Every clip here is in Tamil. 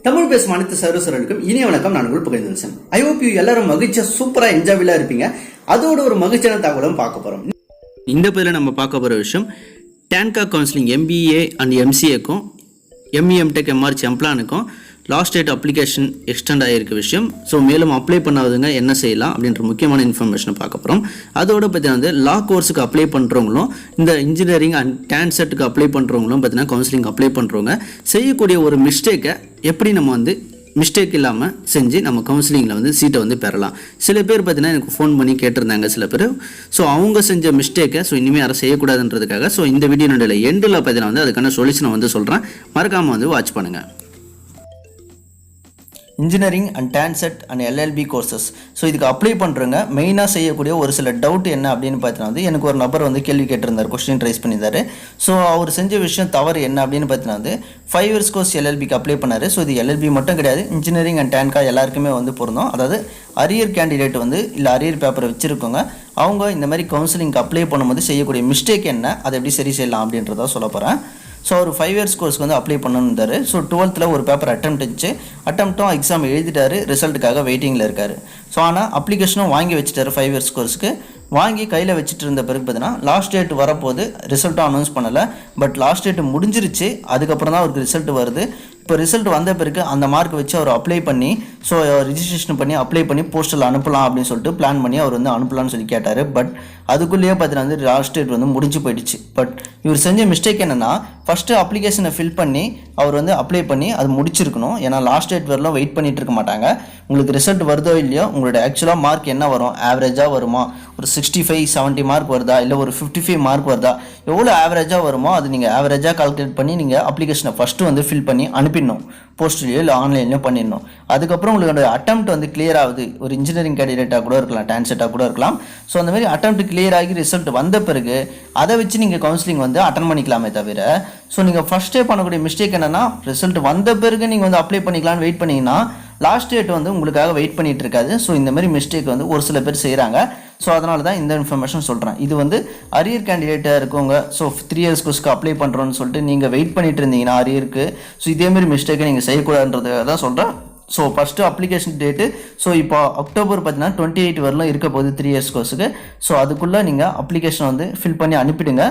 தமிழ் பேசும் அனைத்து சர்வசர்களுக்கும் இனிய வணக்கம். நான் உங்கள் புகழ்ந்தேன். ஐ ஹோப் யூ எல்லாரும் மகிழ்ச்சியா சூப்பரா என்ஜாய்ஃபுல்லா இருப்பீங்க. அதோட ஒரு மகிழ்ச்சியான தகவலும் பார்க்க போறோம். இந்த பதில நம்ம பார்க்க போகிற விஷயம் டேன்கா கவுன்சிலிங் MBA அண்ட் MCAக்கும் MEMTech MRC எம்ப்ளானுக்கும் லாஸ்ட் டேட் அப்ளிகேஷன் எக்ஸ்டெண்ட் ஆகியிருக்க விஷயம். ஸோ மேலும் அப்ளை பண்ணாதவங்க என்ன செய்யலாம் அப்படின்ற முக்கியமான இன்ஃபர்மேஷனை பார்க்க போகிறோம். அதோட பார்த்தீங்கன்னா லா கோர்ஸுக்கு அப்ளை பண்ணுறவங்களும் இந்த இன்ஜினியரிங் அண்ட் டான்செட்டுக்கு அப்ளை பண்ணுறவங்களும் பார்த்தீங்கன்னா கவுன்சிலிங் அப்ளை பண்ணுறவங்க செய்யக்கூடிய ஒரு மிஸ்டேக்கை எப்படி நம்ம மிஸ்டேக் இல்லாமல் செஞ்சு நம்ம கவுன்சிலிங்கில் சீட்டை பெறலாம். சில பேர் பார்த்தீங்கன்னா எனக்கு ஃபோன் பண்ணி கேட்டிருந்தாங்க சில பேர். ஸோ அவங்க செஞ்ச மிஸ்டேக்கை இனிமேல் யாரும் செய்யக்கூடாதுன்றதுக்காக இந்த வீடியோனுடைய எண்டில் பார்த்தீங்கன்னா அதுக்கான சொல்யூஷனை சொல்கிறேன். மறக்காமல் வாட்ச் பண்ணுங்கள். Engineering and TANCET and LLB courses. So இதுக்கு அப்ளை பண்ணுறவங்க மெயினாக செய்யக்கூடிய ஒரு சில டவுட் என்ன அப்படின்னு பார்த்தீங்கன்னா எனக்கு ஒரு நபர் கேள்வி கேட்டிருந்தார், கொஸ்டின் ரைஸ் பண்ணியிருந்தார். ஸோ அவர் செஞ்ச விஷயம் தவறு என்ன அப்படின்னு பார்த்தீங்கன்னா 5 years கோர்ஸ் LLBக்கு அப்ளை பண்ணார். ஸோ இது LLB மட்டும் கிடையாது, இன்ஜினியரிங் அண்ட் டான்கா எல்லாருக்குமே பொருந்தும். அதாவது அரியர் கேண்டிடேட் இல்லை அரியர் பேப்பரை வச்சுருக்கோங்க, அவங்க இந்த மாதிரி கவுன்சிலிங்க்கு அப்ளை பண்ணும்போது செய்யக்கூடிய மிஸ்டேக் என்ன, அதை எப்படி சரி செய்யலாம் அப்படின்றத சொல்ல போகிறேன். ஸோ ஒரு 5 years கோர்ஸ்க்கு அப்ளை பண்ணணுந்தார். ஸோ 12th ஒரு பேப்பர் அட்டம்ப்ட்டும் எக்ஸாம் எழுதிட்டார், ரிசல்ட்டுக்காக வெயிட்டிங்கில் இருக்கார். ஸோ ஆனால் அப்ளிகேஷனும் வாங்கி வச்சுட்டார். 5 years கோர்ஸுக்கு வாங்கி கையில் வச்சுட்டு இருந்த பிறகு பார்த்தீங்கன்னா லாஸ்ட் டேட் வரப்போது, ரிசல்ட்டும் அனௌன்ஸ் பண்ணலை. பட் லாஸ்ட் டேட் முடிஞ்சிருச்சு, அதுக்கப்புறம் தான் அவருக்கு ரிசல்ட் வருது. இப்போ ரிசல்ட் வந்த பிறகு அந்த மார்க் வச்சு அவர் அப்ளை பண்ணி ஸோ ரிஜிஸ்ட்ரேஷன் பண்ணி அப்ளை பண்ணி போஸ்டரில் அனுப்பலாம் அப்படின்னு சொல்லிட்டு பிளான் பண்ணி அவர் அனுப்பலான்னு சொல்லி கேட்டார். பட் அதுக்குள்ளேயே பார்த்தீங்கன்னா லாஸ்ட் டேட் முடிஞ்சு போயிடுச்சு. பட் இவர் செஞ்ச மிஸ்டேக் என்னென்னா ஃபஸ்ட்டு அப்ளிகேஷனை ஃபில் பண்ணி அவர் அப்ளை பண்ணி அது முடிச்சிருக்கணும். ஏன்னா லாஸ்ட் டேட் வரலாம் வெயிட் பண்ணிட்டு இருக்க மாட்டாங்க. உங்களுக்கு ரிசல்ட் வருதோ இல்லையோ, உங்களோட ஆக்சுவலாக மார்க் என்ன வரும், ஆவரேஜாக வருமா, ஒரு 65-70 மார்க் வருதா, இல்லை ஒரு 55 மார்க் வருதா, எவ்வளோ ஆவரேஜாக வருமோ அது நீங்கள் ஆவரேஜாக கால்குலேட் பண்ணி நீங்கள் அப்ளிகேஷனை ஃபஸ்ட்டு ஃபில் பண்ணி அனுப்பிடணும். போஸ்ட்லேயோ இல்லை ஆன்லைன்லையோ பண்ணிடணும். அதுக்கப்புறம் உங்களுக்கு அட்டெம்ப்ட் கிளியர் ஆகுது, ஒரு இன்ஜினியரிங் கேண்டிடேட்டாக கூட இருக்கலாம், டான்செட்டாக கூட இருக்கலாம். ஸோ அந்த மாதிரி அட்டெம்ப்ட் கிளியர் ஆகி ரிசல்ட் வந்த பிறகு அதை வச்சு நீங்கள் கவுன்சிலிங் அட்டன் பண்ணிக்கலாமே தவிர, ஸோ நீங்கள் ஃபஸ்ட்டே பண்ணக்கூடிய மிஸ்டேக் என்னென்னா ரிசல்ட் வந்த பிறகு நீங்கள் அப்ளை பண்ணிக்கலாம்னு வெயிட் பண்ணிங்கன்னா லாஸ்ட் டேட் உங்களுக்காக வெயிட் பண்ணிட்டு இருக்காது. ஸோ இந்த மாதிரி மிஸ்டேக் ஒரு சில பேர் செய்கிறாங்க. ஸோ அதனால தான் இந்த இன்ஃபர்மேஷன் சொல்கிறேன். இது அரியர் கேண்டிடேட்டாக இருக்கவங்க, ஸோ 3 years கோர்ஸ்க்கு அப்ளை பண்ணுறோன்னு சொல்லிட்டு நீங்கள் வெயிட் பண்ணிட்டு இருந்தீங்கன்னா அரியருக்கு, ஸோ இதேமாரி மிஸ்டேக்கை நீங்கள் செய்யக்கூடாதுன்றதுக்காக தான் சொல்கிறேன். So first application date so இப்போ அக்டோபர் பார்த்தீங்கன்னா 28 வரலாம் இருக்க போகுது 3 years கோர்ஸுக்கு. ஸோ அதுக்குள்ளே நீங்கள் அப்ளிகேஷன் ஃபில் பண்ணி அனுப்பிடுங்க.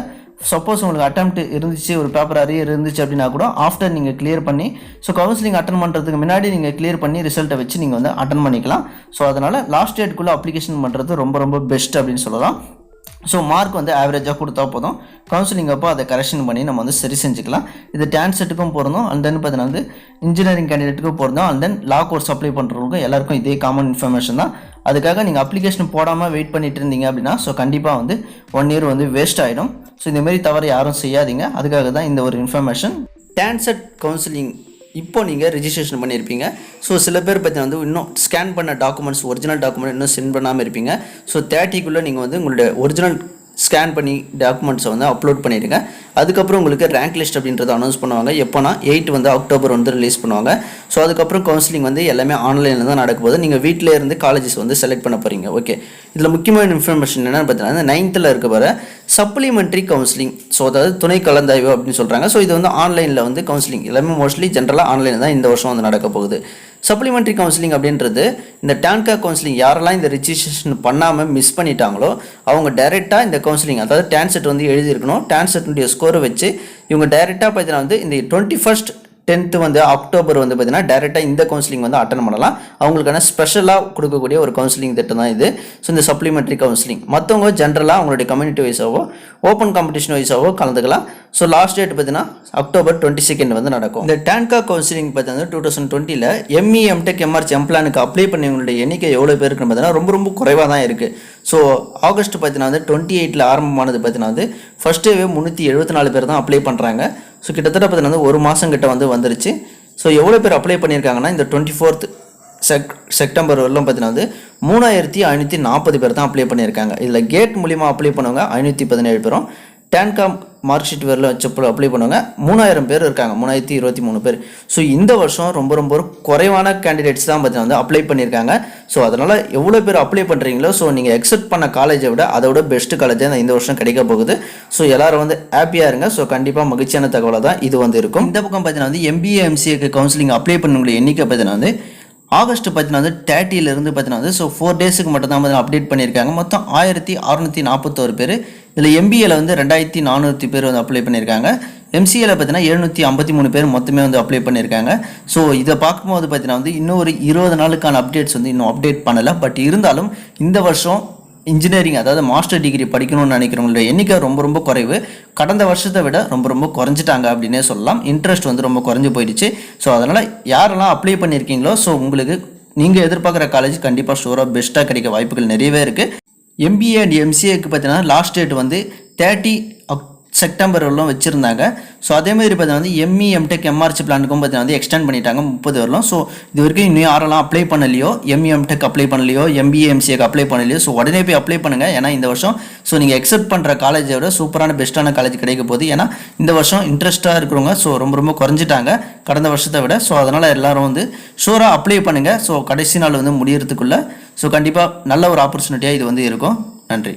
சப்போஸ் உங்களுக்கு அட்டெம்ப்ட் இருந்துச்சு, ஒரு பேப்பர் அரியர் இருந்துச்சு அப்படின்னா கூட ஆஃப்டர் நீங்கள் கிளியர் பண்ணி ஸோ கவுன்சிலிங் அட்டன் பண்ணுறதுக்கு முன்னாடி நீங்கள் கிளியர் பண்ணி ரிசல்ட்டை வச்சு நீங்கள் அட்டன் பண்ணிக்கலாம். ஸோ அதனால் லாஸ்ட் டேட்டுக்குள்ளே அப்ளிகேஷன் பண்ணுறது ரொம்ப ரொம்ப பெஸ்ட் அப்படின்னு சொல்லலாம். ஸோ மார்க் ஆவரேஜாக கொடுத்தா போதும், கவுன்சிலிங் அப்போ அதை கரெக்ஷன் பண்ணி நம்ம சரி செஞ்சுக்கலாம். இது டான்செட்டுக்கும் போகிறதும் அண்ட் தென் பார்த்தீங்கன்னா இன்ஜினியரிங் கேண்டிடேட்டுக்கும் போகிறதும் and then law course apply பண்ணுறவங்களுக்கும் எல்லாருக்கும் இதே காமன் இன்ஃபர்மேஷன் தான். அதுக்காக நீங்கள் அப்ளிகேஷன் போடாமல் வெயிட் பண்ணிட்டு இருந்தீங்க அப்படின்னா ஸோ கண்டிப்பாக 1 year வேஸ்ட் ஆகிடும். ஸோ இந்தமாரி தவறு யாரும் செய்யாதீங்க. அதுக்காக தான் இந்த ஒரு இன்ஃபர்மேஷன். டான்செட் கவுன்சிலிங் இப்போ நீங்கள் ரிஜிஸ்ட்ரேஷன் பண்ணியிருப்பீங்க. ஸோ சில பேர் பார்த்தீங்கன்னா இன்னும் ஸ்கேன் பண்ண டாக்குமெண்ட்ஸ், ஒரிஜினல் டாக்குமெண்ட் இன்னும் சென்ட் பண்ணாமல் இருப்பீங்க. ஸோ 30க்குள்ளே நீங்கள் உங்களுடைய ஒரிஜினல் ஸ்கேன் பண்ணி டாக்குமெண்ட்ஸை அப்லோட் பண்ணிவிடுங்க. அதுக்கப்புறம் உங்களுக்கு ரேங்க் லிஸ்ட் அப்படின்றத அனௌன்ஸ் பண்ணுவாங்க. எப்போனா 8 அக்டோபர் ரிலீஸ் பண்ணுவாங்க. ஸோ அதுக்கப்புறம் கவுன்சிலிங் எல்லாமே ஆன்லைனில் தான் நடக்க போகுது. நீங்கள் வீட்டில் இருந்து காலேஜஸ் செலக்ட் பண்ண போகிறீங்க. ஓகே, இதில் முக்கியமான இன்ஃபர்மேஷன் என்னென்னு பார்த்தீங்கன்னா 9th இருக்க வர சப்ளிமெண்ட்ரி கவுன்சிலிங், ஸோ அதாவது துணை கலந்தாய்வு அப்படின்னு சொல்கிறாங்க. ஸோ இது ஆன்லைனில் கவுன்சிலிங் எல்லாமே மோஸ்ட்லி ஜென்ரலாக ஆன்லைனில் தான் இந்த வருஷம் நடக்க போகுது. சப்ளிமெண்ட்ரி கவுன்சிலிங் அப்படின்றது இந்த டான்கா கவுன்சிலிங் யாரெல்லாம் இந்த ரிஜிஸ்ட்ரேஷன் பண்ணாமல் மிஸ் பண்ணிட்டாங்களோ அவங்க டைரெக்டாக இந்த கவுன்சிலிங், அதாவது டான்செட் எழுதியிருக்கணும், டான்செட்டுடைய ஸ்கோரை வச்சு இவங்க டைரெக்டாக பார்த்தீங்கன்னா இந்த 21st 10th அக்டோபர் பார்த்தீங்கன்னா டைரெக்டாக இந்த கவுன்சிலிங் அட்டன் பண்ணலாம். அவங்களுக்கான ஸ்பெஷலாக கொடுக்கக்கூடிய ஒரு கவுன்சிலிங் திட்டம் தான் இது. ஸோ இந்த சப்ளிமெண்ட்ரி கவுன்சிலிங் மற்றவங்க ஜென்ரலாக அவங்களுடைய கம்யூனிட்டி வைஸாவோ ஓப்பன் காம்படிஷன் வைஸாவோ கலந்துக்கலாம். ஸோ லாஸ்ட் டேட் பார்த்தீங்கன்னா அக்டோபர் 22 நடக்கும். இந்த டான்கா கவுன்சிலிங் பார்த்தீங்கன்னா 2020 MEMTech MRC எம்ப்ளானுக்கு அப்ளை பண்ணவங்களுடைய எண்ணிக்கை எவ்வளோ பேருக்குன்னு பார்த்தீங்கன்னா ரொம்ப ரொம்ப குறைவாக தான் இருக்குது. ஸோ ஆகஸ்ட் பார்த்தீங்கன்னா 28 ஆரம்பமானது பார்த்தீங்கன்னா ஃபர்ஸ்ட் டேவே 374 பேர் தான் அப்ளை பண்ணுறாங்க. ஸோ கிட்டத்தட்ட பார்த்தீங்கன்னா 1 மாதம் கிட்ட வந்துருச்சு. ஸோ எவ்வளோ பேர் அப்ளை பண்ணியிருக்காங்கன்னா இந்த 24th செப்டம்பர் வரலாம் பார்த்தீங்கன்னா 3540 பேர் தான் அப்ளை பண்ணியிருக்காங்க. இதில் கேட் மூலிமா அப்ளை பண்ணவங்க 517 பேரும், டான்கா மார்க் ஷீட் வேரில் வச்சு அப்ளை பண்ணுவாங்க. 3000 பேர் இருக்காங்க, 3023 பேர். ஸோ இந்த வருஷம் ரொம்ப ரொம்ப குறைவான கேண்டிடேட்ஸ் தான் பார்த்தீங்கன்னா வந்து அப்ளை பண்ணியிருக்காங்க. ஸோ அதனால் எவ்வளோ பேர் அப்ளை பண்ணுறீங்களோ, ஸோ நீங்கள் எக்ஸெப்ட் பண்ண காலேஜை விட அதை விட பெஸ்ட் காலேஜ் தான் இந்த வருஷம் கிடைக்க போகுது. ஸோ எல்லாரும் வந்து ஹாப்பியாக இருங்க. ஸோ கண்டிப்பாக மகிழ்ச்சியான தகவலாக தான் இது வந்து இருக்கும். இந்த பக்கம் பார்த்தீங்கன்னா வந்து எம்பிஏ எம்சிஏக்கு கவுன்சிலிங் அப்ளை பண்ணக்கூடிய எண்ணிக்கை பார்த்தீங்கன்னா வந்து ஆகஸ்ட் பார்த்தீங்கன்னா வந்து 30லேருந்து பார்த்தீங்கன்னா வந்து ஸோ 4 டேஸுக்கு மட்டும் தான் வந்து அப்டேட் பண்ணியிருக்காங்க. மொத்தம் 1641 பேர். இதில் எம்பிஏல வந்து 2400 பேர் வந்து அப்ளை பண்ணியிருக்காங்க. எம்சிஏல பார்த்தீங்கன்னா 753 பேர் மொத்தமே வந்து அப்ளை பண்ணியிருக்காங்க. ஸோ இதை பார்க்கும்போது பார்த்தீங்கன்னா வந்து இன்னும் ஒரு 20 நாளுக்கான அப்டேட்ஸ் வந்து இன்னும் அப்டேட் பண்ணலை. பட் இருந்தாலும் இந்த வருஷம் இன்ஜினியரிங் அதாவது மாஸ்டர் டிகிரி படிக்கணும்னு நினைக்கிறவங்களோட எண்ணிக்கை ரொம்ப ரொம்ப குறைவு. கடந்த வருஷத்தை விட ரொம்ப ரொம்ப குறைஞ்சிட்டாங்க அப்படின்னே சொல்லலாம். இன்ட்ரெஸ்ட் வந்து ரொம்ப குறைஞ்சி போயிடுச்சு. ஸோ அதனால் யாரெல்லாம் அப்ளை பண்ணியிருக்கீங்களோ, ஸோ உங்களுக்கு நீங்கள் எதிர்பார்க்குற காலேஜ் கண்டிப்பாக ஷூராக பெஸ்ட்டாக கிடைக்க வாய்ப்புகள் நிறையவே இருக்குது. எம்பிஏ அண்ட் எம்சிஏக்கு பார்த்தீங்கன்னா லாஸ்ட் டேட் வந்து 30 செப்டம்பர் வரலாம் வச்சுருந்தாங்க. ஸோ அதேமாதிரி பார்த்தீங்கன்னா வந்து எம்இ எம்டெக் எம்ஆர்சி பிளானுக்கும் பார்த்தீங்கன்னா வந்து எக்ஸ்டெண்ட் பண்ணிட்டாங்க 30 வரலாம். ஸோ இது வரைக்கும் இன்னும் யாரெல்லாம் அப்ளை பண்ணலையோ, எம்இ எம்டெக் அப்ளை பண்ணலையோ, எம்பிஏ எம்சிஏக்கு அப்ளை பண்ணலையோ, ஸோ உடனே போய் அப்ளை பண்ணுங்கள். ஏன்னா இந்த வருஷம் ஸோ நீங்கள் எக்ஸெப்ட் பண்ணுற காலேஜை விட சூப்பரான பெஸ்ட்டான காலேஜ் கிடைக்க போகுது. ஏன்னா இந்த வருஷம் இன்ட்ரெஸ்ட்டாக இருக்கிறவங்க ஸோ ரொம்ப ரொம்ப குறைஞ்சிட்டாங்க கடந்த வருஷத்தை விட. ஸோ அதனால் எல்லாரும் வந்து ஷூராக அப்ளை பண்ணுங்கள். ஸோ கடைசி நாள் வந்து முடியறதுக்குள்ளே ஸோ கண்டிப்பாக நல்ல ஒரு ஆப்பர்ச்சுனிட்டியாக இது வந்து இருக்கும். நன்றி.